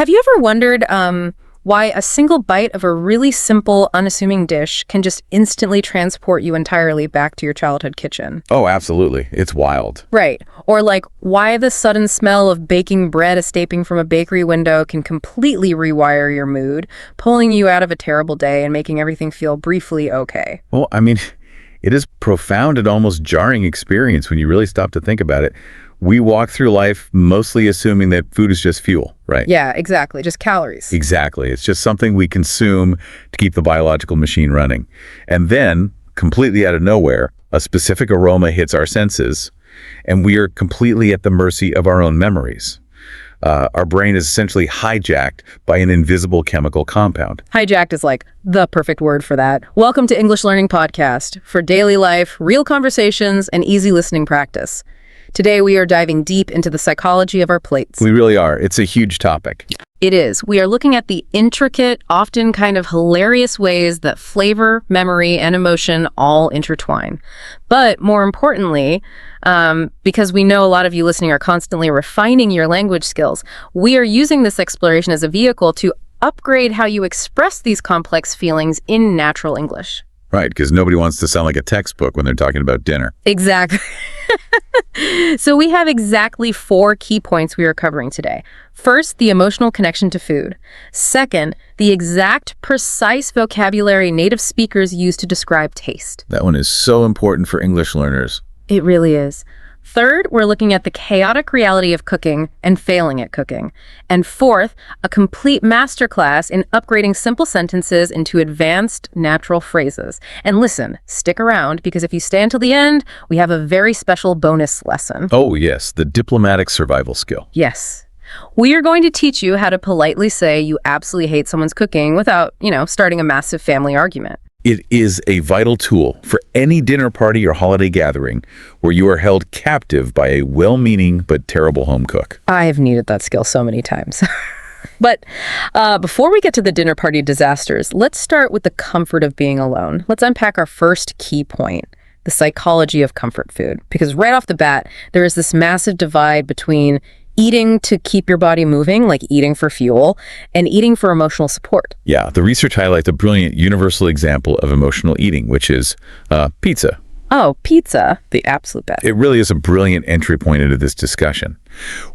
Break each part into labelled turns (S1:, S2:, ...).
S1: Have you ever wondered why a single bite of a really simple, unassuming dish can just instantly transport you entirely back to your childhood kitchen?
S2: Oh, absolutely. It's wild.
S1: Right. Or like why the sudden smell of baking bread escaping from a bakery window can completely rewire your mood, pulling you out of a terrible day and making everything feel briefly okay.
S2: Well, I mean, it is profound and almost jarring experience when you really stop to think about it. We walk through life mostly assuming that food is just fuel, right?
S1: Yeah, exactly. Just calories.
S2: Exactly. It's just something we consume to keep the biological machine running. And then, completely out of nowhere, a specific aroma hits our senses, and we are completely at the mercy of our own memories. Our brain is essentially hijacked by an invisible chemical compound.
S1: Hijacked is like the perfect word for that. Welcome to English Learning Podcast for daily life, real conversations, and easy listening practice. Today, we are diving deep into the psychology of our plates.
S2: We really are. It's a huge topic.
S1: It is. We are looking at the intricate, often kind of hilarious ways that flavor, memory, and emotion all intertwine. But more importantly, because we know a lot of you listening are constantly refining your language skills, we are using this exploration as a vehicle to upgrade how you express these complex feelings in natural English.
S2: Right, because nobody wants to sound like a textbook when they're talking about dinner.
S1: Exactly. So we have exactly 4 key points we are covering today. First, the emotional connection to food. Second, the exact, precise vocabulary native speakers use to describe taste.
S2: That one is so important for English learners.
S1: It really is. Third, we're looking at the chaotic reality of cooking and failing at cooking. And fourth, a complete masterclass in upgrading simple sentences into advanced natural phrases. And listen, stick around, because if you stay until the end, we have a very special bonus lesson.
S2: Oh, yes, the diplomatic survival skill.
S1: Yes. We are going to teach you how to politely say you absolutely hate someone's cooking without, starting a massive family argument.
S2: It is a vital tool for any dinner party or holiday gathering where you are held captive by a well-meaning but terrible home cook.
S1: I have needed that skill so many times. But before we get to the dinner party disasters, let's start with the comfort of being alone. Let's unpack our first key point, the psychology of comfort food. Because right off the bat, there is this massive divide between eating to keep your body moving, like eating for fuel, and eating for emotional support.
S2: Yeah, the research highlights a brilliant universal example of emotional eating, which is pizza.
S1: Oh, pizza, the absolute best.
S2: It really is a brilliant entry point into this discussion.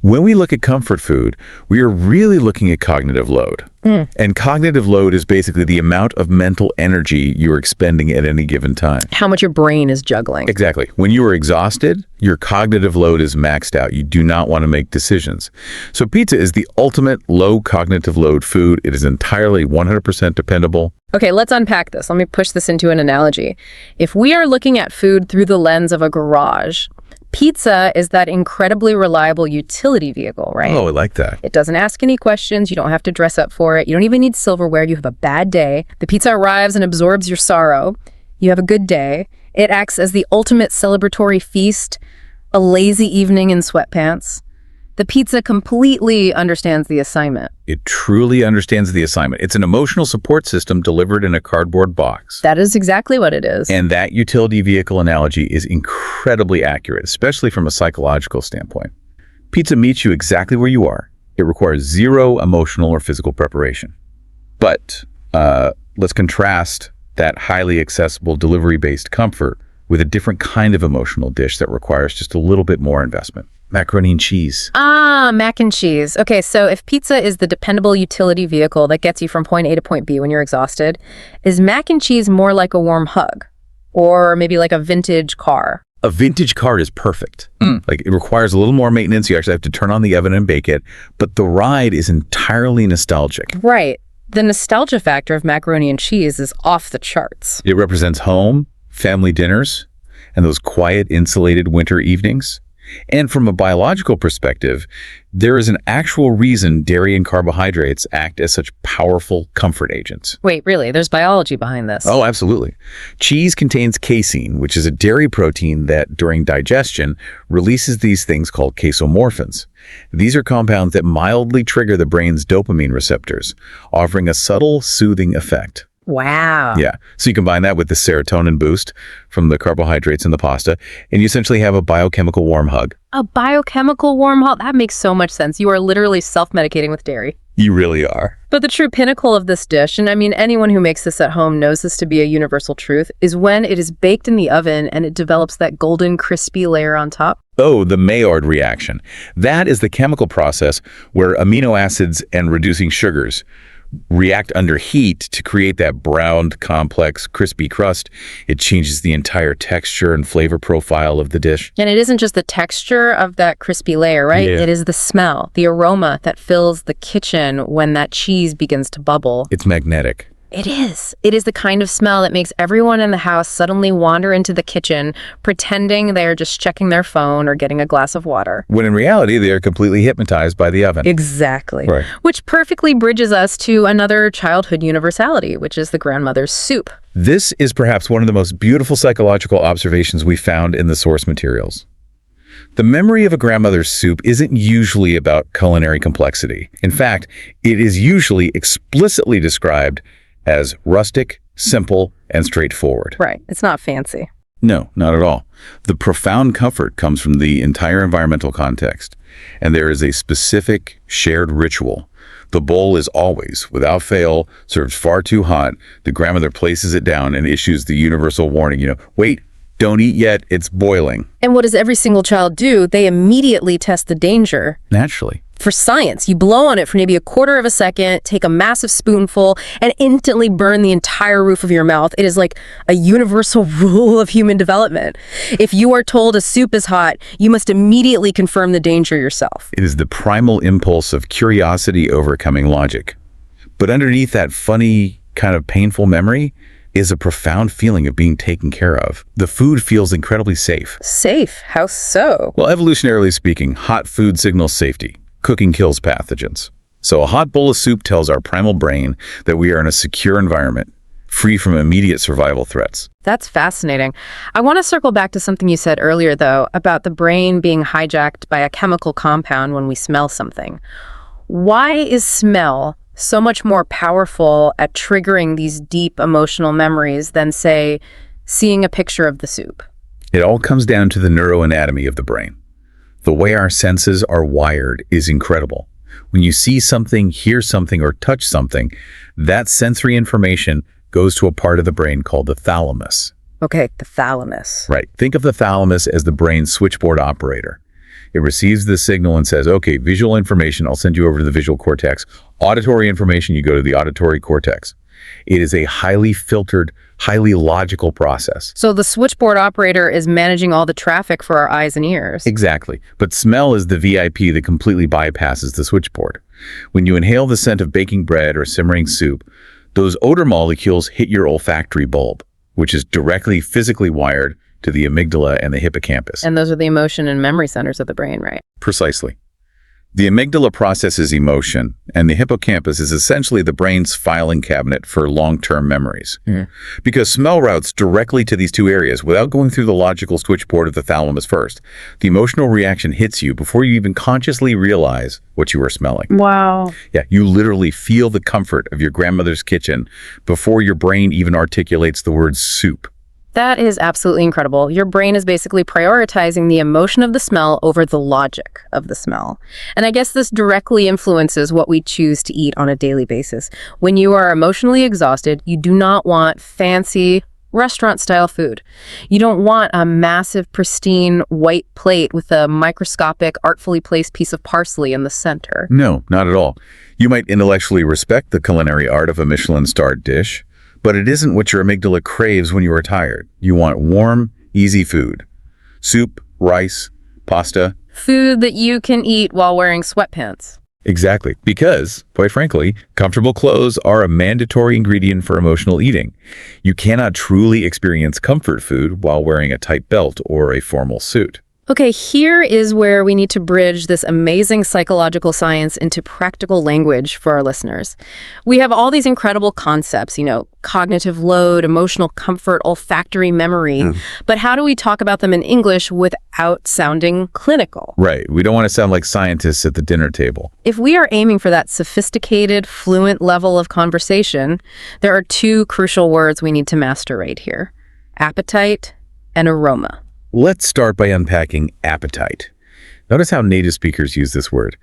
S2: When we look at comfort food, we are really looking at cognitive load. And cognitive load is basically the amount of mental energy you're expending at any given time.
S1: How much your brain is juggling.
S2: Exactly. When you are exhausted, your cognitive load is maxed out. You do not want to make decisions. So pizza is the ultimate low cognitive load food. It is entirely 100% dependable.
S1: Okay, let's unpack this. Let me push this into an analogy. If we are looking at food through the lens of a garage, pizza is that incredibly reliable utility vehicle, right?
S2: Oh, I like that.
S1: It doesn't ask any questions. You don't have to dress up for it. You don't even need silverware. You have a bad day. The pizza arrives and absorbs your sorrow. You have a good day. It acts as the ultimate celebratory feast, a lazy evening in sweatpants. The pizza completely understands the assignment.
S2: It truly understands the assignment. It's an emotional support system delivered in a cardboard box.
S1: That is exactly what it is.
S2: And that utility vehicle analogy is incredibly accurate, especially from a psychological standpoint. Pizza meets you exactly where you are. It requires zero emotional or physical preparation. But let's contrast that highly accessible delivery-based comfort with a different kind of emotional dish that requires just a little bit more investment. Macaroni and cheese.
S1: Ah, mac and cheese. Okay, so if pizza is the dependable utility vehicle that gets you from point A to point B when you're exhausted, is mac and cheese more like a warm hug? Or maybe like a vintage car?
S2: A vintage car is perfect. Like, it requires a little more maintenance. You actually have to turn on the oven and bake it. But the ride is entirely nostalgic.
S1: Right. The nostalgia factor of macaroni and cheese is off the charts.
S2: It represents home, family dinners, and those quiet, insulated winter evenings. And from a biological perspective, there is an actual reason dairy and carbohydrates act as such powerful comfort agents.
S1: Wait, really? There's biology behind this?
S2: Oh, absolutely. Cheese contains casein, which is a dairy protein that, during digestion, releases these things called casomorphins. These are compounds that mildly trigger the brain's dopamine receptors, offering a subtle, soothing effect.
S1: Wow.
S2: Yeah. So you combine that with the serotonin boost from the carbohydrates in the pasta, and you essentially have a biochemical warm hug.
S1: A biochemical warm hug. That makes so much sense. You are literally self-medicating with dairy.
S2: You really are.
S1: But the true pinnacle of this dish, and I mean anyone who makes this at home knows this to be a universal truth, is when it is baked in the oven and it develops that golden crispy layer on top.
S2: Oh, the Maillard reaction. That is the chemical process where amino acids and reducing sugars react under heat to create that browned, complex, crispy crust. It changes the entire texture and flavor profile of the dish.
S1: And it isn't just the texture of that crispy layer, right?
S2: Yeah.
S1: It is the smell, the aroma that fills the kitchen when that cheese begins to bubble.
S2: It's magnetic.
S1: It is. It is the kind of smell that makes everyone in the house suddenly wander into the kitchen, pretending they're just checking their phone or getting a glass of water.
S2: When in reality, they are completely hypnotized by the oven.
S1: Exactly.
S2: Right.
S1: Which perfectly bridges us to another childhood universality, which is the grandmother's soup.
S2: This is perhaps one of the most beautiful psychological observations we found in the source materials. The memory of a grandmother's soup isn't usually about culinary complexity. In fact, it is usually explicitly described as rustic, simple, and straightforward.
S1: Right. It's not fancy.
S2: No, not at all. The profound comfort comes from the entire environmental context, and there is a specific shared ritual. The bowl is always, without fail, served far too hot. The grandmother places it down and issues the universal warning, wait, don't eat yet, it's boiling.
S1: And what does every single child do? They immediately test the danger.
S2: Naturally.
S1: For science, you blow on it for maybe a quarter of a second, take a massive spoonful, and instantly burn the entire roof of your mouth. It is like a universal rule of human development. If you are told a soup is hot, you must immediately confirm the danger yourself.
S2: It is the primal impulse of curiosity overcoming logic. But underneath that funny, kind of painful memory is a profound feeling of being taken care of. The food feels incredibly safe.
S1: Safe? How so?
S2: Well, evolutionarily speaking, hot food signals safety. Cooking kills pathogens. So a hot bowl of soup tells our primal brain that we are in a secure environment, free from immediate survival threats.
S1: That's fascinating. I want to circle back to something you said earlier, though, about the brain being hijacked by a chemical compound when we smell something. Why is smell so much more powerful at triggering these deep emotional memories than, say, seeing a picture of the soup?
S2: It all comes down to the neuroanatomy of the brain. The way our senses are wired is incredible. When you see something, hear something, or touch something, that sensory information goes to a part of the brain called the thalamus.
S1: Okay, the thalamus.
S2: Right. Think of the thalamus as the brain's switchboard operator. It receives the signal and says, okay, visual information, I'll send you over to the visual cortex. Auditory information, you go to the auditory cortex. It is a highly filtered, highly logical process.
S1: So the switchboard operator is managing all the traffic for our eyes and ears.
S2: Exactly. But smell is the VIP that completely bypasses the switchboard. When you inhale the scent of baking bread or simmering soup, those odor molecules hit your olfactory bulb, which is directly physically wired to the amygdala and the hippocampus.
S1: And those are the emotion and memory centers of the brain, right?
S2: Precisely. The amygdala processes emotion, and the hippocampus is essentially the brain's filing cabinet for long-term memories. Because smell routes directly to these two areas without going through the logical switchboard of the thalamus first. The emotional reaction hits you before you even consciously realize what you are smelling.
S1: Wow.
S2: Yeah, you literally feel the comfort of your grandmother's kitchen before your brain even articulates the word soup.
S1: That is absolutely incredible. Your brain is basically prioritizing the emotion of the smell over the logic of the smell. And I guess this directly influences what we choose to eat on a daily basis. When you are emotionally exhausted, you do not want fancy restaurant-style food. You don't want a massive, pristine white plate with a microscopic, artfully placed piece of parsley in the center.
S2: No, not at all. You might intellectually respect the culinary art of a Michelin-starred dish, but it isn't what your amygdala craves when you are tired. You want warm, easy food. Soup, rice, pasta.
S1: Food that you can eat while wearing sweatpants.
S2: Exactly. Because, quite frankly, comfortable clothes are a mandatory ingredient for emotional eating. You cannot truly experience comfort food while wearing a tight belt or a formal suit.
S1: Okay, here is where we need to bridge this amazing psychological science into practical language for our listeners. We have all these incredible concepts, cognitive load, emotional comfort, olfactory memory, but how do we talk about them in English without sounding clinical?
S2: Right. We don't want to sound like scientists at the dinner table.
S1: If we are aiming for that sophisticated, fluent level of conversation, there are two crucial words we need to master right here: appetite and aroma.
S2: Let's start by unpacking appetite. Notice how native speakers use this word.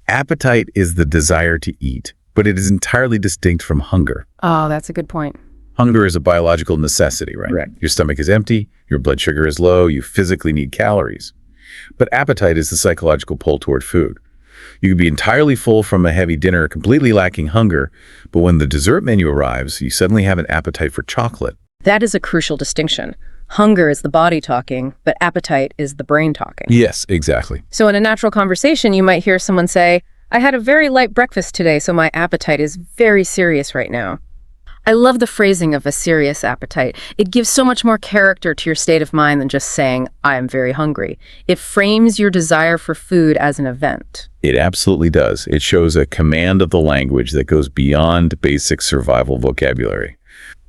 S2: Appetite is the desire to eat, but it is entirely distinct from hunger.
S1: Oh, that's a good point.
S2: Hunger is a biological necessity, right?
S1: Right.
S2: Your stomach is empty, your blood sugar is low, you physically need calories. But appetite is the psychological pull toward food. You can be entirely full from a heavy dinner, completely lacking hunger, but when the dessert menu arrives, you suddenly have an appetite for chocolate.
S1: That is a crucial distinction. Hunger is the body talking, but appetite is the brain talking.
S2: Yes, exactly.
S1: So in a natural conversation, you might hear someone say, "I had a very light breakfast today, so my appetite is very serious right now." I love the phrasing of a serious appetite. It gives so much more character to your state of mind than just saying, "I am very hungry." It frames your desire for food as an event.
S2: It absolutely does. It shows a command of the language that goes beyond basic survival vocabulary.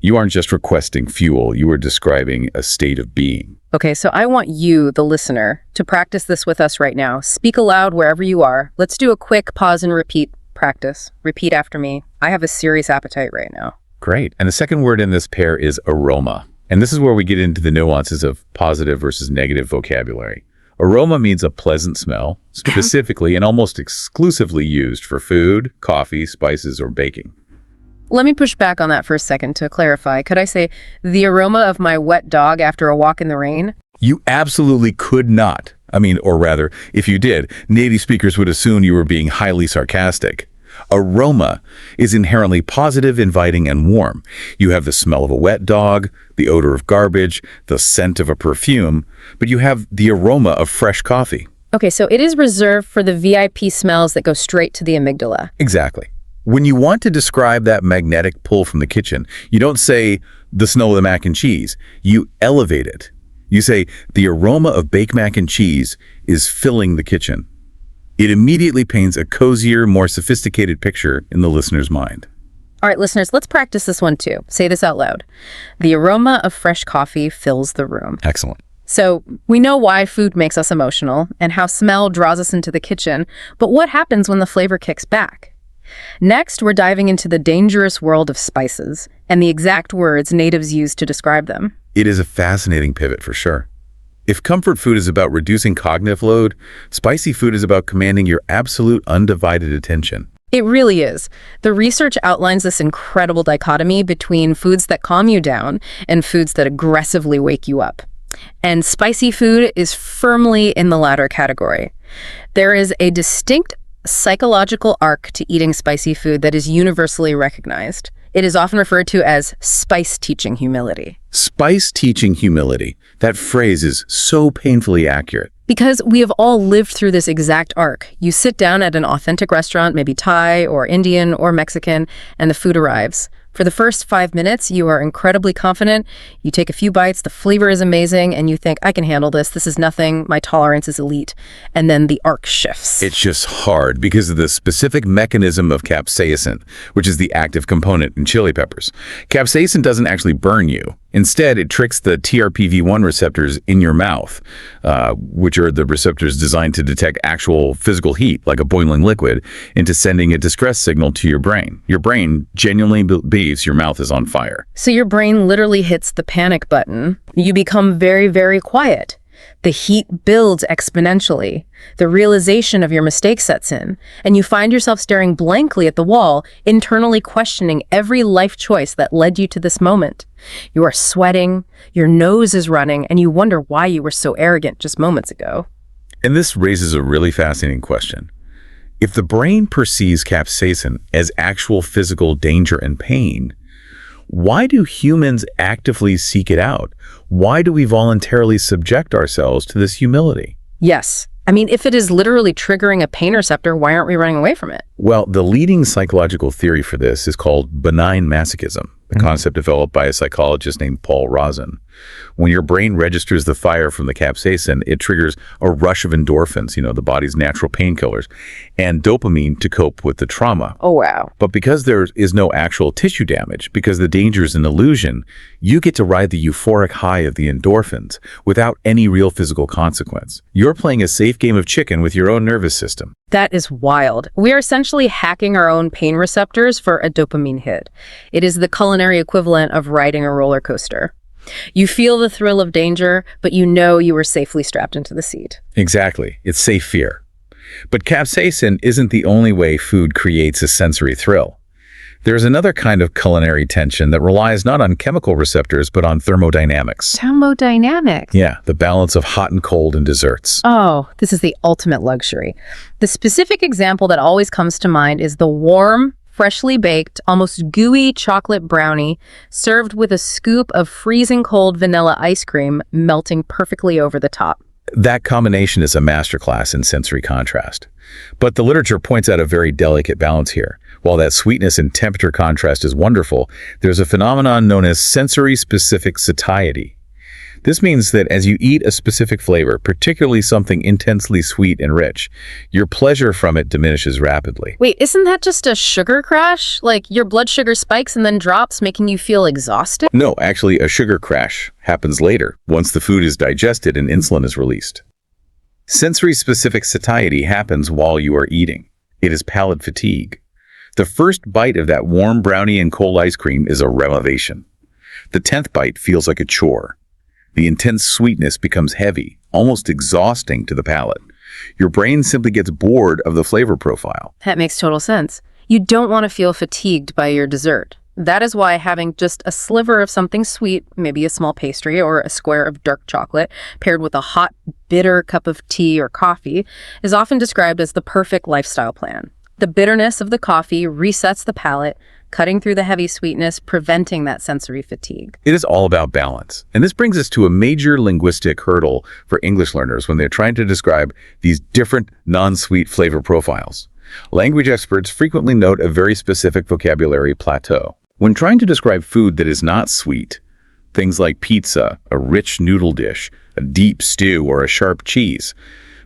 S2: You aren't just requesting fuel, you are describing a state of being.
S1: Okay, so I want you, the listener, to practice this with us right now. Speak aloud wherever you are. Let's do a quick pause and repeat practice. Repeat after me. I have a serious appetite right now.
S2: Great. And the second word in this pair is aroma. And this is where we get into the nuances of positive versus negative vocabulary. Aroma means a pleasant smell, specifically and almost exclusively used for food, coffee, spices, or baking.
S1: Let me push back on that for a second to clarify. Could I say, the aroma of my wet dog after a walk in the rain?
S2: You absolutely could not. Or rather, if you did, native speakers would assume you were being highly sarcastic. Aroma is inherently positive, inviting, and warm. You have the smell of a wet dog, the odor of garbage, the scent of a perfume, but you have the aroma of fresh coffee.
S1: Okay, so it is reserved for the VIP smells that go straight to the amygdala.
S2: Exactly. When you want to describe that magnetic pull from the kitchen, you don't say the smell of the mac and cheese. You elevate it. You say the aroma of baked mac and cheese is filling the kitchen. It immediately paints a cozier, more sophisticated picture in the listener's mind.
S1: All right, listeners, let's practice this one too. Say this out loud. The aroma of fresh coffee fills the room.
S2: Excellent.
S1: So we know why food makes us emotional and how smell draws us into the kitchen, but what happens when the flavor kicks back? Next, we're diving into the dangerous world of spices and the exact words natives use to describe them.
S2: It is a fascinating pivot for sure. If comfort food is about reducing cognitive load, spicy food is about commanding your absolute undivided attention.
S1: It really is. The research outlines this incredible dichotomy between foods that calm you down and foods that aggressively wake you up. And spicy food is firmly in the latter category. There is a distinct psychological arc to eating spicy food that is universally recognized. It is often referred to as spice teaching humility.
S2: Spice teaching humility. That phrase is so painfully accurate.
S1: Because we have all lived through this exact arc. You sit down at an authentic restaurant, maybe Thai or Indian or Mexican, and the food arrives. For the first 5 minutes, you are incredibly confident. You take a few bites, the flavor is amazing, and you think, I can handle this. This is nothing. My tolerance is elite. And then the arc shifts.
S2: It's just hard because of the specific mechanism of capsaicin, which is the active component in chili peppers. Capsaicin doesn't actually burn you. Instead, it tricks the TRPV1 receptors in your mouth, which are the receptors designed to detect actual physical heat, like a boiling liquid, into sending a distress signal to your brain. Your brain genuinely believes your mouth is on fire.
S1: So your brain literally hits the panic button. You become very, very quiet. The heat builds exponentially. The realization of your mistake sets in, and you find yourself staring blankly at the wall, internally questioning every life choice that led you to this moment. You are sweating, your nose is running, and you wonder why you were so arrogant just moments ago.
S2: And this raises a really fascinating question. If the brain perceives capsaicin as actual physical danger and pain, why do humans actively seek it out? Why do we voluntarily subject ourselves to this humility?
S1: Yes. If it is literally triggering a pain receptor, why aren't we running away from it?
S2: Well, the leading psychological theory for this is called benign masochism, the concept developed by a psychologist named Paul Rozin. When your brain registers the fire from the capsaicin, it triggers a rush of endorphins, the body's natural painkillers, and dopamine to cope with the trauma.
S1: Oh, wow.
S2: But because there is no actual tissue damage, because the danger is an illusion, you get to ride the euphoric high of the endorphins without any real physical consequence. You're playing a safe game of chicken with your own nervous system.
S1: That is wild. We are essentially hacking our own pain receptors for a dopamine hit. It is the culinary equivalent of riding a roller coaster. You feel the thrill of danger, but you know you were safely strapped into the seat.
S2: Exactly. It's safe fear. But capsaicin isn't the only way food creates a sensory thrill. There's another kind of culinary tension that relies not on chemical receptors, but on thermodynamics.
S1: Thermodynamics?
S2: Yeah, the balance of hot and cold in desserts.
S1: Oh, this is the ultimate luxury. The specific example that always comes to mind is the warm, freshly baked, almost gooey chocolate brownie served with a scoop of freezing cold vanilla ice cream melting perfectly over the top.
S2: That combination is a masterclass in sensory contrast. But the literature points out a very delicate balance here. While that sweetness and temperature contrast is wonderful, there's a phenomenon known as sensory-specific satiety. This means that as you eat a specific flavor, particularly something intensely sweet and rich, your pleasure from it diminishes rapidly.
S1: Wait, isn't that just a sugar crash? Like your blood sugar spikes and then drops, making you feel exhausted?
S2: No, actually, a sugar crash happens later, once the food is digested and insulin is released. Sensory-specific satiety happens while you are eating. It is palate fatigue. The first bite of that warm brownie and cold ice cream is a revelation. The 10th bite feels like a chore. The intense sweetness becomes heavy, almost exhausting to the palate. Your brain simply gets bored of the flavor profile.
S1: That makes total sense. You don't want to feel fatigued by your dessert. That is why having just a sliver of something sweet, maybe a small pastry or a square of dark chocolate, paired with a hot, bitter cup of tea or coffee, is often described as the perfect lifestyle plan. The bitterness of the coffee resets the palate, cutting through the heavy sweetness, preventing that sensory fatigue.
S2: It is all about balance. And this brings us to a major linguistic hurdle for English learners when they're trying to describe these different non-sweet flavor profiles. Language experts frequently note a very specific vocabulary plateau. When trying to describe food that is not sweet, things like pizza, a rich noodle dish, a deep stew, or a sharp cheese,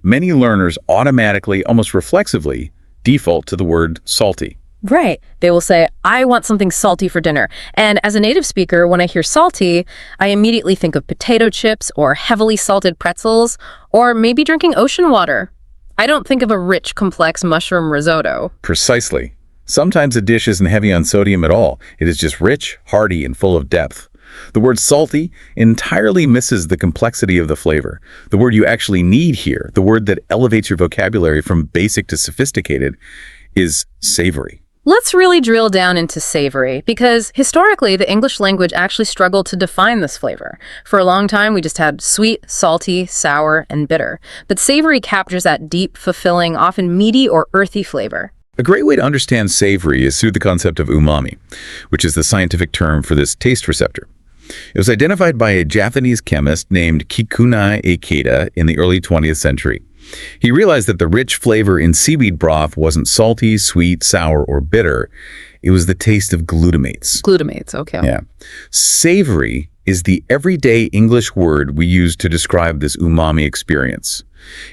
S2: many learners automatically, almost reflexively, default to the word salty.
S1: Right. They will say, I want something salty for dinner. And as a native speaker, when I hear salty, I immediately think of potato chips or heavily salted pretzels, or maybe drinking ocean water. I don't think of a rich, complex mushroom risotto.
S2: Precisely. Sometimes a dish isn't heavy on sodium at all. It is just rich, hearty, and full of depth. The word salty entirely misses the complexity of the flavor. The word you actually need here, the word that elevates your vocabulary from basic to sophisticated, is savory.
S1: Let's really drill down into savory, because historically, the English language actually struggled to define this flavor. For a long time, we just had sweet, salty, sour, and bitter. But savory captures that deep, fulfilling, often meaty or earthy flavor.
S2: A great way to understand savory is through the concept of umami, which is the scientific term for this taste receptor. It was identified by a Japanese chemist named Kikunae Ikeda in the early 20th century. He realized that the rich flavor in seaweed broth wasn't salty, sweet, sour, or bitter. It was the taste of glutamates.
S1: Glutamates, okay.
S2: Yeah. Savory is the everyday English word we use to describe this umami experience.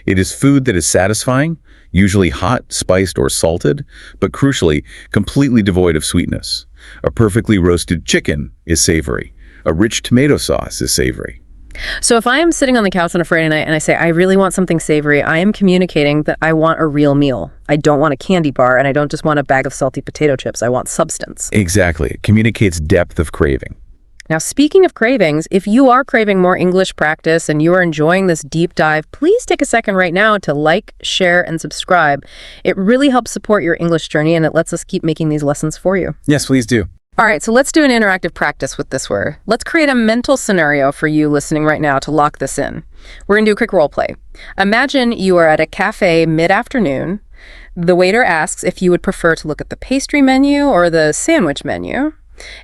S2: It is food that is satisfying, usually hot, spiced, or salted, but crucially, completely devoid of sweetness. A perfectly roasted chicken is savory. A rich tomato sauce is savory.
S1: So if I am sitting on the couch on a Friday night and I say, I really want something savory, I am communicating that I want a real meal. I don't want a candy bar, and I don't just want a bag of salty potato chips. I want substance.
S2: Exactly. It communicates depth of craving.
S1: Now, speaking of cravings, if you are craving more English practice and you are enjoying this deep dive, please take a second right now to like, share, and subscribe. It really helps support your English journey, and it lets us keep making these lessons for you.
S2: Yes, please do.
S1: All right, so let's do an interactive practice with this word. Let's create a mental scenario for you listening right now to lock this in. We're going to do a quick role play. Imagine you are at a cafe mid-afternoon. The waiter asks if you would prefer to look at the pastry menu or the sandwich menu.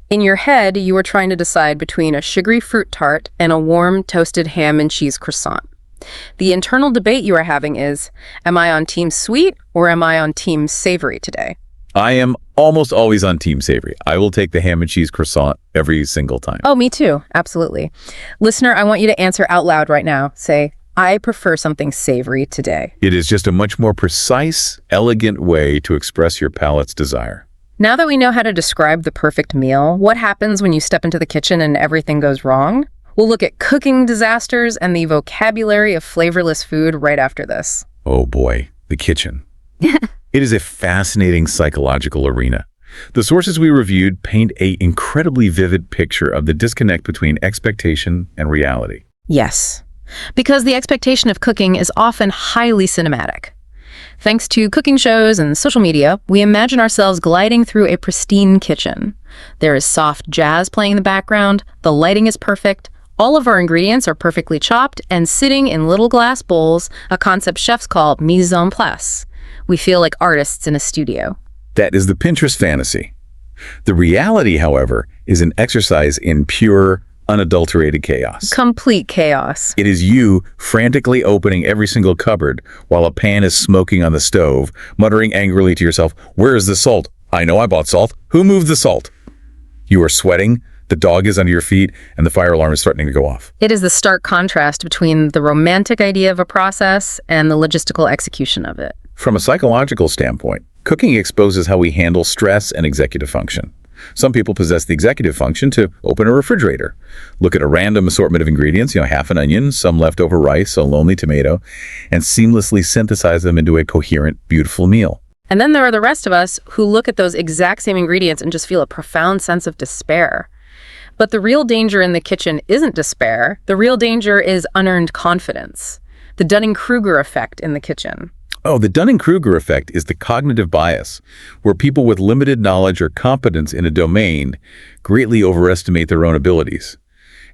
S1: In your head, you are trying to decide between a sugary fruit tart and a warm toasted ham and cheese croissant. The internal debate you are having is, am I on team sweet or am I on team savory today?
S2: I am almost always on Team Savory. I will take the ham and cheese croissant every single time.
S1: Oh, me too. Absolutely. Listener, I want you to answer out loud right now. Say, I prefer something savory today.
S2: It is just a much more precise, elegant way to express your palate's desire.
S1: Now that we know how to describe the perfect meal, what happens when you step into the kitchen and everything goes wrong? We'll look at cooking disasters and the vocabulary of flavorless food right after this.
S2: Oh boy, the kitchen. It is a fascinating psychological arena. The sources we reviewed paint an incredibly vivid picture of the disconnect between expectation and reality.
S1: Yes, because the expectation of cooking is often highly cinematic. Thanks to cooking shows and social media, we imagine ourselves gliding through a pristine kitchen. There is soft jazz playing in the background, the lighting is perfect, all of our ingredients are perfectly chopped and sitting in little glass bowls, a concept chefs call mise en place. We feel like artists in a studio.
S2: That is the Pinterest fantasy. The reality, however, is an exercise in pure, unadulterated chaos.
S1: Complete chaos.
S2: It is you frantically opening every single cupboard while a pan is smoking on the stove, muttering angrily to yourself, "Where is the salt? I know I bought salt. Who moved the salt?" You are sweating, the dog is under your feet, and the fire alarm is threatening to go off.
S1: It is the stark contrast between the romantic idea of a process and the logistical execution of it.
S2: From a psychological standpoint, cooking exposes how we handle stress and executive function. Some people possess the executive function to open a refrigerator, look at a random assortment of ingredients, half an onion, some leftover rice, a lonely tomato, and seamlessly synthesize them into a coherent, beautiful meal.
S1: And then there are the rest of us who look at those exact same ingredients and just feel a profound sense of despair. But the real danger in the kitchen isn't despair. The real danger is unearned confidence. The Dunning-Kruger effect in the kitchen.
S2: Oh, the Dunning-Kruger effect is the cognitive bias, where people with limited knowledge or competence in a domain greatly overestimate their own abilities.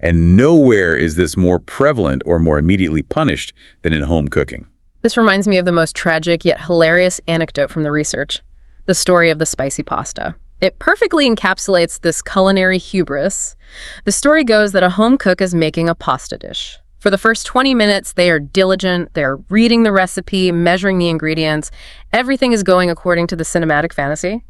S2: And nowhere is this more prevalent or more immediately punished than in home cooking.
S1: This reminds me of the most tragic yet hilarious anecdote from the research, the story of the spicy pasta. It perfectly encapsulates this culinary hubris. The story goes that a home cook is making a pasta dish. For the first 20 minutes, they are diligent, they're reading the recipe, measuring the ingredients. Everything is going according to the cinematic fantasy.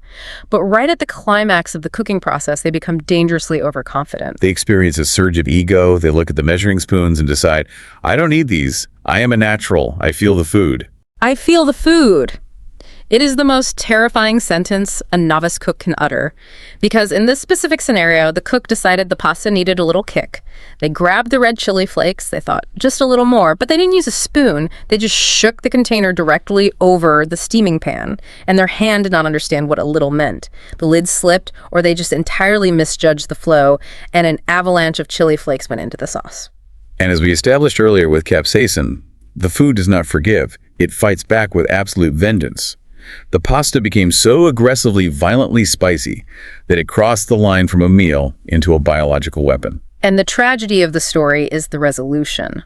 S1: But right at the climax of the cooking process, they become dangerously overconfident.
S2: They experience a surge of ego, they look at the measuring spoons and decide, I don't need these, I am a natural, I feel the food.
S1: I feel the food. It is the most terrifying sentence a novice cook can utter, because in this specific scenario, the cook decided the pasta needed a little kick. They grabbed the red chili flakes, they thought just a little more, but they didn't use a spoon. They just shook the container directly over the steaming pan, and their hand did not understand what a little meant. The lid slipped, or they just entirely misjudged the flow, and an avalanche of chili flakes went into the sauce.
S2: And as we established earlier with capsaicin, the food does not forgive. It fights back with absolute vengeance. The pasta became so aggressively, violently spicy that it crossed the line from a meal into a biological weapon.
S1: And the tragedy of the story is the resolution.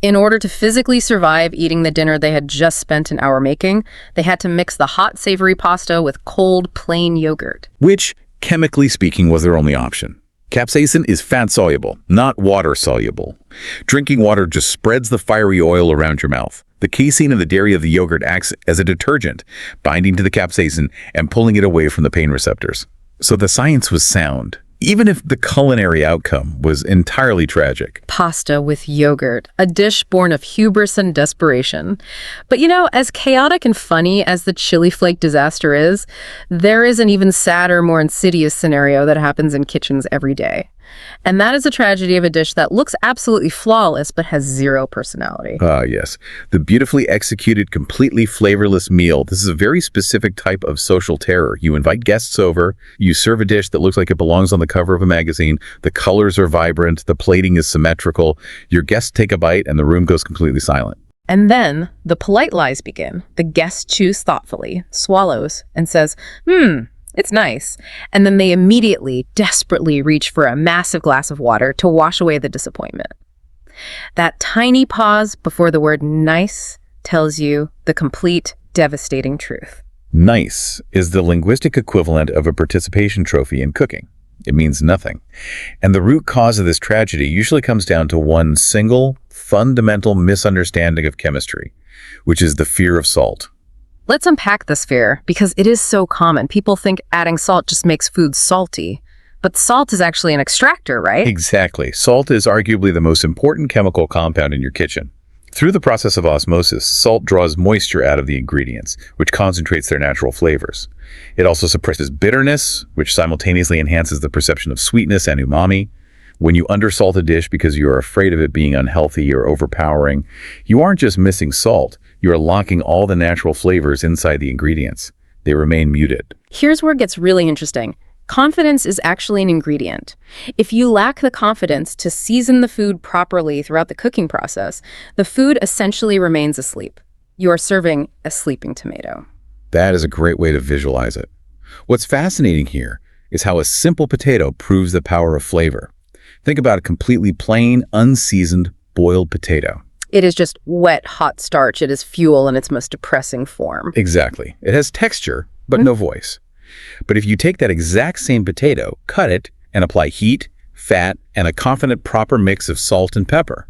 S1: In order to physically survive eating the dinner they had just spent an hour making, they had to mix the hot, savory pasta with cold, plain yogurt.
S2: Which, chemically speaking, was their only option. Capsaicin is fat-soluble, not water-soluble. Drinking water just spreads the fiery oil around your mouth. The casein in the dairy of the yogurt acts as a detergent, binding to the capsaicin and pulling it away from the pain receptors. So the science was sound, even if the culinary outcome was entirely tragic.
S1: Pasta with yogurt, a dish born of hubris and desperation. But as chaotic and funny as the chili flake disaster is, there is an even sadder, more insidious scenario that happens in kitchens every day. And that is a tragedy of a dish that looks absolutely flawless but has zero personality.
S2: Ah, yes. The beautifully executed, completely flavorless meal. This is a very specific type of social terror. You invite guests over, you serve a dish that looks like it belongs on the cover of a magazine, the colors are vibrant, the plating is symmetrical, your guests take a bite and the room goes completely silent.
S1: And then the polite lies begin. The guest chews thoughtfully, swallows, and says, it's nice. And then they immediately, desperately reach for a massive glass of water to wash away the disappointment. That tiny pause before the word nice tells you the complete, devastating truth.
S2: Nice is the linguistic equivalent of a participation trophy in cooking. It means nothing. And the root cause of this tragedy usually comes down to one single, fundamental misunderstanding of chemistry, which is the fear of salt.
S1: Let's unpack this fear, because it is so common. People think adding salt just makes food salty. But salt is actually an extractor, right?
S2: Exactly. Salt is arguably the most important chemical compound in your kitchen. Through the process of osmosis, salt draws moisture out of the ingredients, which concentrates their natural flavors. It also suppresses bitterness, which simultaneously enhances the perception of sweetness and umami. When you undersalt a dish because you are afraid of it being unhealthy or overpowering, you aren't just missing salt, you are locking all the natural flavors inside the ingredients. They remain muted.
S1: Here's where it gets really interesting. Confidence is actually an ingredient. If you lack the confidence to season the food properly throughout the cooking process, the food essentially remains asleep. You are serving a sleeping tomato.
S2: That is a great way to visualize it. What's fascinating here is how a simple potato proves the power of flavor. Think about a completely plain, unseasoned, boiled potato.
S1: It is just wet, hot starch. It is fuel in its most depressing form.
S2: Exactly. It has texture, but no voice. But if you take that exact same potato, cut it, and apply heat, fat, and a confident proper mix of salt and pepper,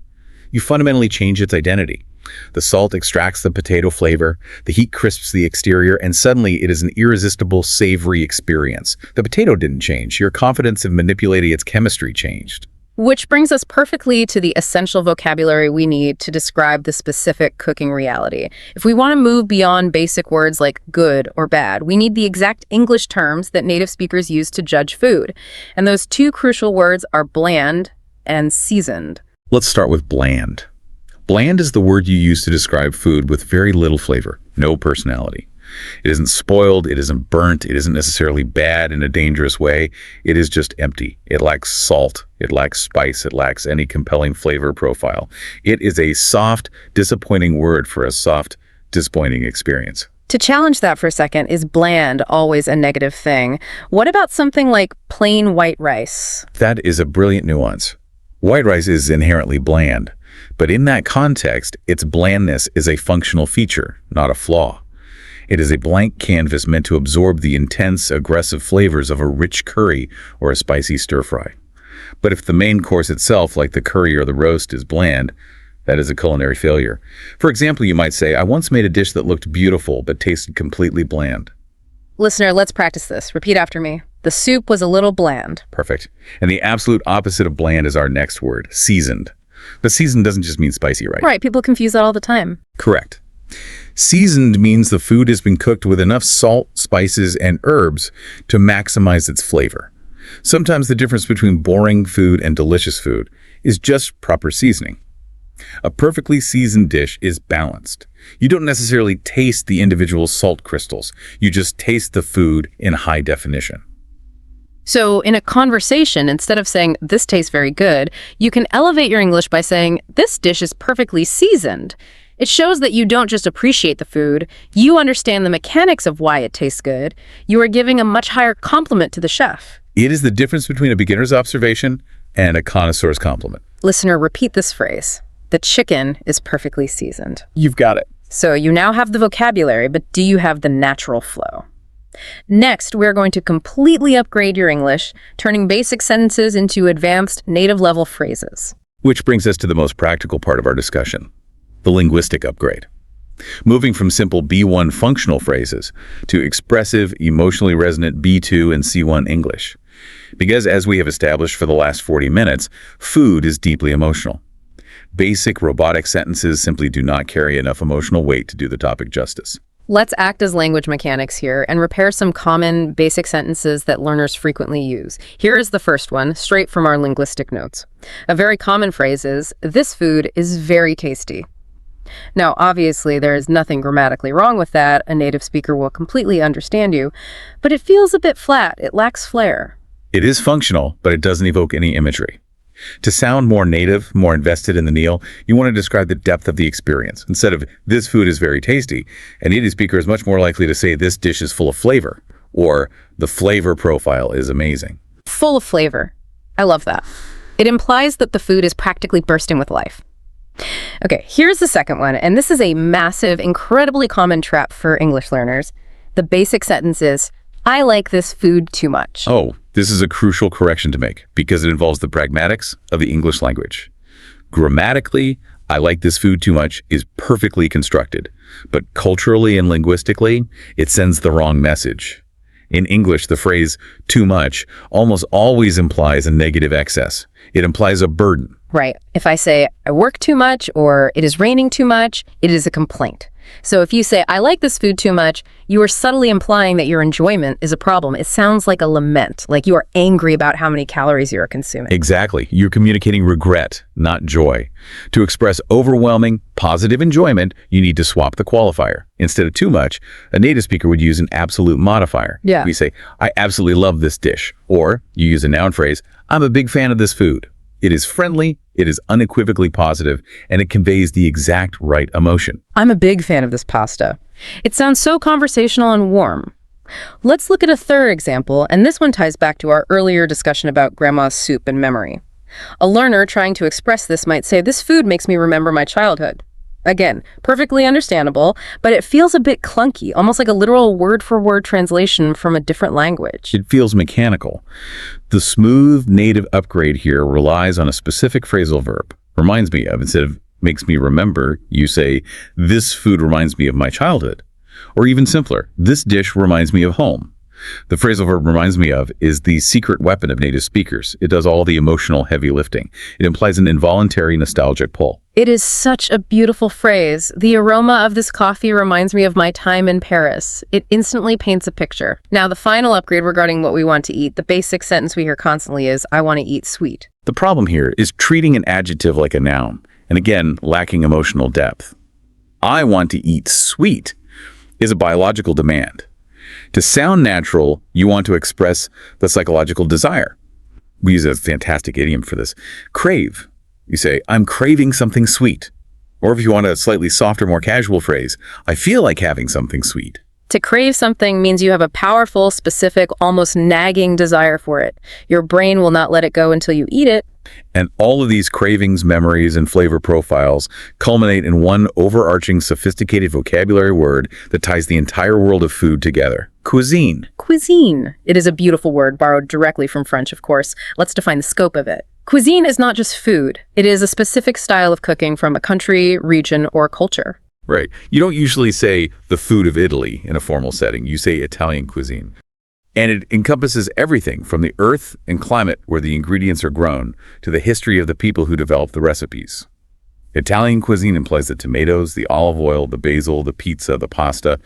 S2: you fundamentally change its identity. The salt extracts the potato flavor, the heat crisps the exterior, and suddenly it is an irresistible, savory experience. The potato didn't change. Your confidence in manipulating its chemistry changed.
S1: Which brings us perfectly to the essential vocabulary we need to describe the specific cooking reality. If we want to move beyond basic words like good or bad, we need the exact English terms that native speakers use to judge food. And those two crucial words are bland and seasoned.
S2: Let's start with bland. Bland is the word you use to describe food with very little flavor, no personality. It isn't spoiled, it isn't burnt, it isn't necessarily bad in a dangerous way. It is just empty. It lacks salt, it lacks spice, it lacks any compelling flavor profile. It is a soft, disappointing word for a soft, disappointing experience.
S1: To challenge that for a second, is bland always a negative thing? What about something like plain white rice?
S2: That is a brilliant nuance. White rice is inherently bland, but in that context, its blandness is a functional feature, not a flaw. It is a blank canvas meant to absorb the intense, aggressive flavors of a rich curry or a spicy stir-fry. But if the main course itself, like the curry or the roast, is bland, that is a culinary failure. For example, you might say, I once made a dish that looked beautiful but tasted completely bland.
S1: Listener, let's practice this. Repeat after me. The soup was a little bland.
S2: Perfect. And the absolute opposite of bland is our next word, seasoned. But seasoned doesn't just mean spicy, right?
S1: Right, people confuse that all the time.
S2: Correct. Seasoned means the food has been cooked with enough salt, spices, and herbs to maximize its flavor. Sometimes the difference between boring food and delicious food is just proper seasoning. A perfectly seasoned dish is balanced. You don't necessarily taste the individual salt crystals. You just taste the food in high definition.
S1: So in a conversation, instead of saying, this tastes very good, you can elevate your English by saying, this dish is perfectly seasoned. It shows that you don't just appreciate the food, you understand the mechanics of why it tastes good. You are giving a much higher compliment to the chef.
S2: It is the difference between a beginner's observation and a connoisseur's compliment.
S1: Listener, repeat this phrase. The chicken is perfectly seasoned.
S2: You've got it.
S1: So you now have the vocabulary, but do you have the natural flow? Next, we're going to completely upgrade your English, turning basic sentences into advanced native-level phrases.
S2: Which brings us to the most practical part of our discussion, the linguistic upgrade. Moving from simple B1 functional phrases to expressive, emotionally resonant B2 and C1 English. Because as we have established for the last 40 minutes, food is deeply emotional. Basic robotic sentences simply do not carry enough emotional weight to do the topic justice.
S1: Let's act as language mechanics here and repair some common basic sentences that learners frequently use. Here is the first one, straight from our linguistic notes. A very common phrase is, this food is very tasty. Now, obviously, there is nothing grammatically wrong with that. A native speaker will completely understand you, but it feels a bit flat. It lacks flair.
S2: It is functional, but it doesn't evoke any imagery. To sound more native, more invested in the meal, you want to describe the depth of the experience. Instead of, this food is very tasty, a native speaker is much more likely to say, this dish is full of flavor, or the flavor profile is amazing.
S1: Full of flavor. I love that. It implies that the food is practically bursting with life. Okay, here's the second one, and this is a massive, incredibly common trap for English learners. The basic sentence is, I like this food too much.
S2: Oh, this is a crucial correction to make because it involves the pragmatics of the English language. Grammatically, I like this food too much is perfectly constructed, but culturally and linguistically, it sends the wrong message. In English, the phrase too much almost always implies a negative excess. It implies a burden.
S1: Right. If I say, I work too much, or it is raining too much, it is a complaint. So if you say, I like this food too much, you are subtly implying that your enjoyment is a problem. It sounds like a lament, like you are angry about how many calories you are consuming.
S2: Exactly. You're communicating regret, not joy. To express overwhelming, positive enjoyment, you need to swap the qualifier. Instead of too much, a native speaker would use an absolute modifier.
S1: Yeah.
S2: We say, I absolutely love this dish. Or you use a noun phrase, I'm a big fan of this food. It is friendly, it is unequivocally positive, and it conveys the exact right emotion.
S1: I'm a big fan of this pasta. It sounds so conversational and warm. Let's look at a third example, and this one ties back to our earlier discussion about grandma's soup and memory. A learner trying to express this might say, this food makes me remember my childhood. Again, perfectly understandable, but it feels a bit clunky, almost like a literal word-for-word translation from a different language.
S2: It feels mechanical. The smooth native upgrade here relies on a specific phrasal verb. Reminds me of, instead of makes me remember, you say, this food reminds me of my childhood. Or even simpler, this dish reminds me of home. The phrasal verb reminds me of is the secret weapon of native speakers. It does all the emotional heavy lifting. It implies an involuntary nostalgic pull.
S1: It is such a beautiful phrase. The aroma of this coffee reminds me of my time in Paris. It instantly paints a picture. Now, the final upgrade regarding what we want to eat, the basic sentence we hear constantly is, I want to eat sweet.
S2: The problem here is treating an adjective like a noun, and again, lacking emotional depth. I want to eat sweet is a biological demand. To sound natural, you want to express the psychological desire. We use a fantastic idiom for this. Crave. You say, I'm craving something sweet. Or if you want a slightly softer, more casual phrase, I feel like having something sweet.
S1: To crave something means you have a powerful, specific, almost nagging desire for it. Your brain will not let it go until you eat it.
S2: And all of these cravings, memories, and flavor profiles culminate in one overarching, sophisticated vocabulary word that ties the entire world of food together. Cuisine.
S1: Cuisine. It is a beautiful word, borrowed directly from French, of course. Let's define the scope of it. Cuisine is not just food. It is a specific style of cooking from a country, region, or culture.
S2: Right. You don't usually say the food of Italy in a formal setting. You say Italian cuisine. And it encompasses everything from the earth and climate where the ingredients are grown to the history of the people who developed the recipes. Italian cuisine implies the tomatoes, the olive oil, the basil, the pizza, the pasta,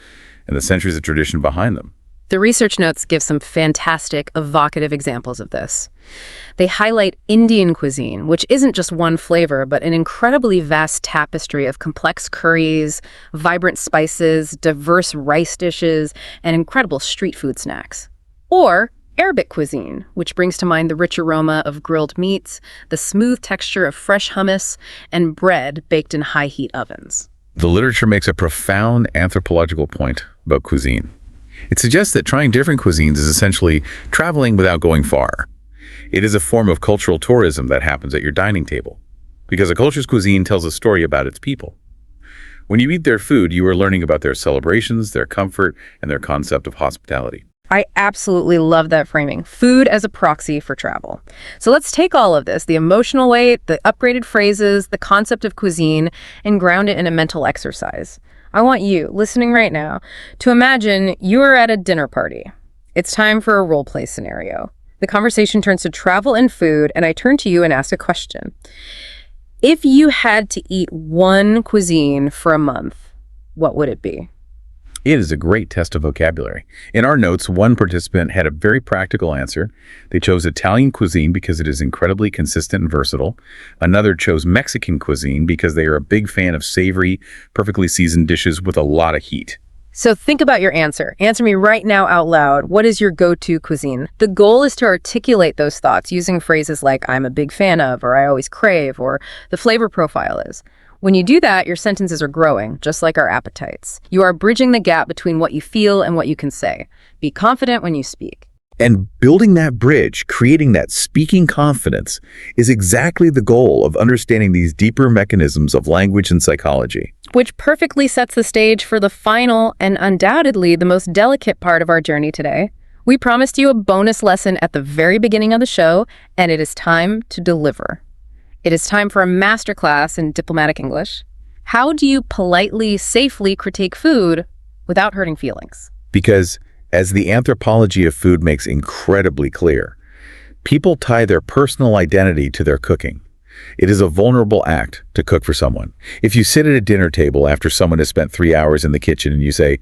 S2: and the centuries of tradition behind them.
S1: The research notes give some fantastic, evocative examples of this. They highlight Indian cuisine, which isn't just one flavor, but an incredibly vast tapestry of complex curries, vibrant spices, diverse rice dishes, and incredible street food snacks. Or Arabic cuisine, which brings to mind the rich aroma of grilled meats, the smooth texture of fresh hummus, and bread baked in high-heat ovens.
S2: The literature makes a profound anthropological point about cuisine. It suggests that trying different cuisines is essentially traveling without going far. It is a form of cultural tourism that happens at your dining table, because a culture's cuisine tells a story about its people. When you eat their food, you are learning about their celebrations, their comfort, and their concept of hospitality.
S1: I absolutely love that framing. Food as a proxy for travel. So let's take all of this, the emotional weight, the upgraded phrases, the concept of cuisine, and ground it in a mental exercise. I want you, listening right now, to imagine you are at a dinner party. It's time for a role play scenario. The conversation turns to travel and food, and I turn to you and ask a question. If you had to eat one cuisine for a month, what would it be?
S2: It is a great test of vocabulary. In our notes, one participant had a very practical answer. They chose Italian cuisine because it is incredibly consistent and versatile. Another chose Mexican cuisine because they are a big fan of savory, perfectly seasoned dishes with a lot of heat.
S1: So think about your answer. Answer me right now out loud. What is your go-to cuisine? The goal is to articulate those thoughts using phrases like I'm a big fan of, or I always crave, or the flavor profile is. When you do that, your sentences are growing, just like our appetites. You are bridging the gap between what you feel and what you can say. Be confident when you speak.
S2: And building that bridge, creating that speaking confidence, is exactly the goal of understanding these deeper mechanisms of language and psychology.
S1: Which perfectly sets the stage for the final and undoubtedly the most delicate part of our journey today. We promised you a bonus lesson at the very beginning of the show, and it is time to deliver. It is time for a masterclass in diplomatic English. How do you politely, safely critique food without hurting feelings?
S2: Because, as the anthropology of food makes incredibly clear, people tie their personal identity to their cooking. It is a vulnerable act to cook for someone. If you sit at a dinner table after someone has spent 3 hours in the kitchen and you say,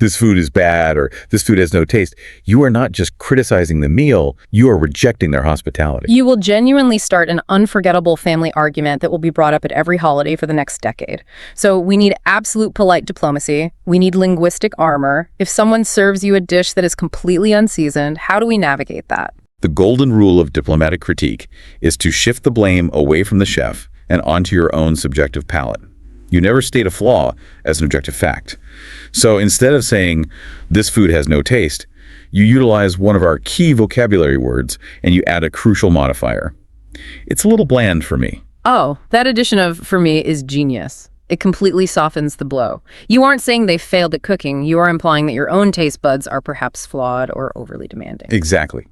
S2: "This food is bad," or "This food has no taste," you are not just criticizing the meal, you are rejecting their hospitality.
S1: You will genuinely start an unforgettable family argument that will be brought up at every holiday for the next decade. So we need absolute polite diplomacy. We need linguistic armor. If someone serves you a dish that is completely unseasoned, how do we navigate that?
S2: The golden rule of diplomatic critique is to shift the blame away from the chef and onto your own subjective palate. You never state a flaw as an objective fact. So instead of saying, "This food has no taste," you utilize one of our key vocabulary words and you add a crucial modifier. It's a little bland for me.
S1: Oh, that addition of "for me" is genius. It completely softens the blow. You aren't saying they failed at cooking. You are implying that your own taste buds are perhaps flawed or overly demanding.
S2: Exactly.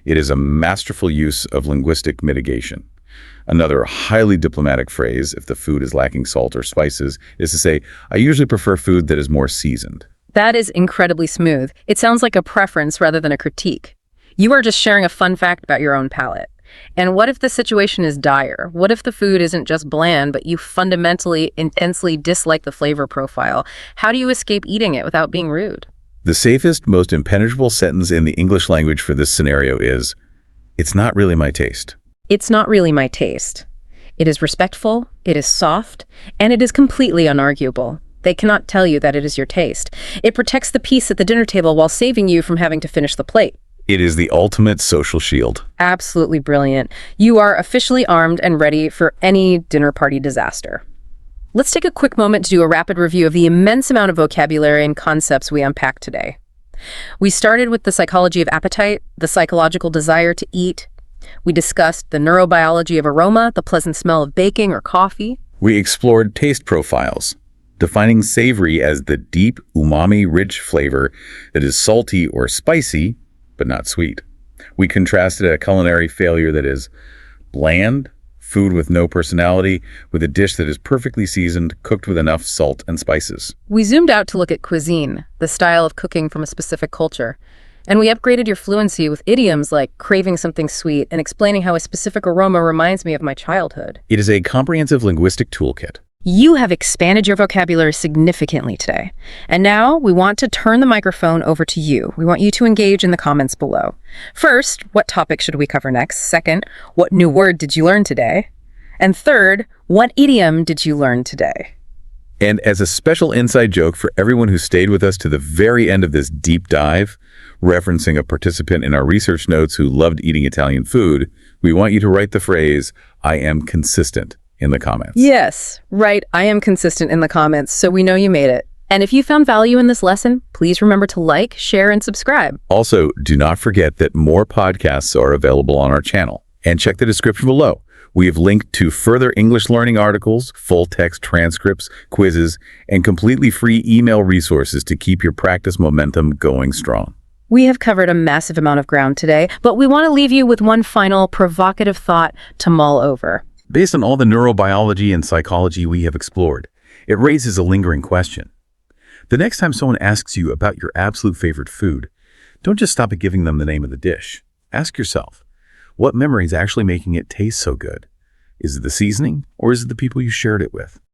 S2: It is a masterful use of linguistic mitigation. Another highly diplomatic phrase, if the food is lacking salt or spices, is to say, "I usually prefer food that is more seasoned."
S1: That is incredibly smooth. It sounds like a preference rather than a critique. You are just sharing a fun fact about your own palate. And what if the situation is dire? What if the food isn't just bland, but you fundamentally, intensely dislike the flavor profile? How do you escape eating it without being rude?
S2: The safest, most impenetrable sentence in the English language for this scenario is, "It's not really my taste."
S1: It's not really my taste. It is respectful, it is soft, and it is completely unarguable. They cannot tell you that it is your taste. It protects the peace at the dinner table while saving you from having to finish the plate.
S2: It is the ultimate social shield.
S1: Absolutely brilliant. You are officially armed and ready for any dinner party disaster. Let's take a quick moment to do a rapid review of the immense amount of vocabulary and concepts we unpacked today. We started with the psychology of appetite, the psychological desire to eat. We discussed the neurobiology of aroma, the pleasant smell of baking or coffee.
S2: We explored taste profiles, defining savory as the deep, umami-rich flavor that is salty or spicy, but not sweet. We contrasted a culinary failure that is bland, food with no personality, with a dish that is perfectly seasoned, cooked with enough salt and spices.
S1: We zoomed out to look at cuisine, the style of cooking from a specific culture. And we upgraded your fluency with idioms like craving something sweet and explaining how a specific aroma reminds me of my childhood.
S2: It is a comprehensive linguistic toolkit.
S1: You have expanded your vocabulary significantly today. And now we want to turn the microphone over to you. We want you to engage in the comments below. First, what topic should we cover next? Second, what new word did you learn today? And third, what idiom did you learn today?
S2: And as a special inside joke for everyone who stayed with us to the very end of this deep dive, referencing a participant in our research notes who loved eating Italian food, we want you to write the phrase, "I am consistent," in the comments.
S1: Yes, right. I am consistent in the comments, so we know you made it. And if you found value in this lesson, please remember to like, share, and subscribe.
S2: Also, do not forget that more podcasts are available on our channel. And check the description below. We have linked to further English learning articles, full-text transcripts, quizzes, and completely free email resources to keep your practice momentum going strong.
S1: We have covered a massive amount of ground today, but we want to leave you with one final provocative thought to mull over.
S2: Based on all the neurobiology and psychology we have explored, it raises a lingering question. The next time someone asks you about your absolute favorite food, don't just stop at giving them the name of the dish. Ask yourself, what memory is actually making it taste so good? Is it the seasoning, or is it the people you shared it with?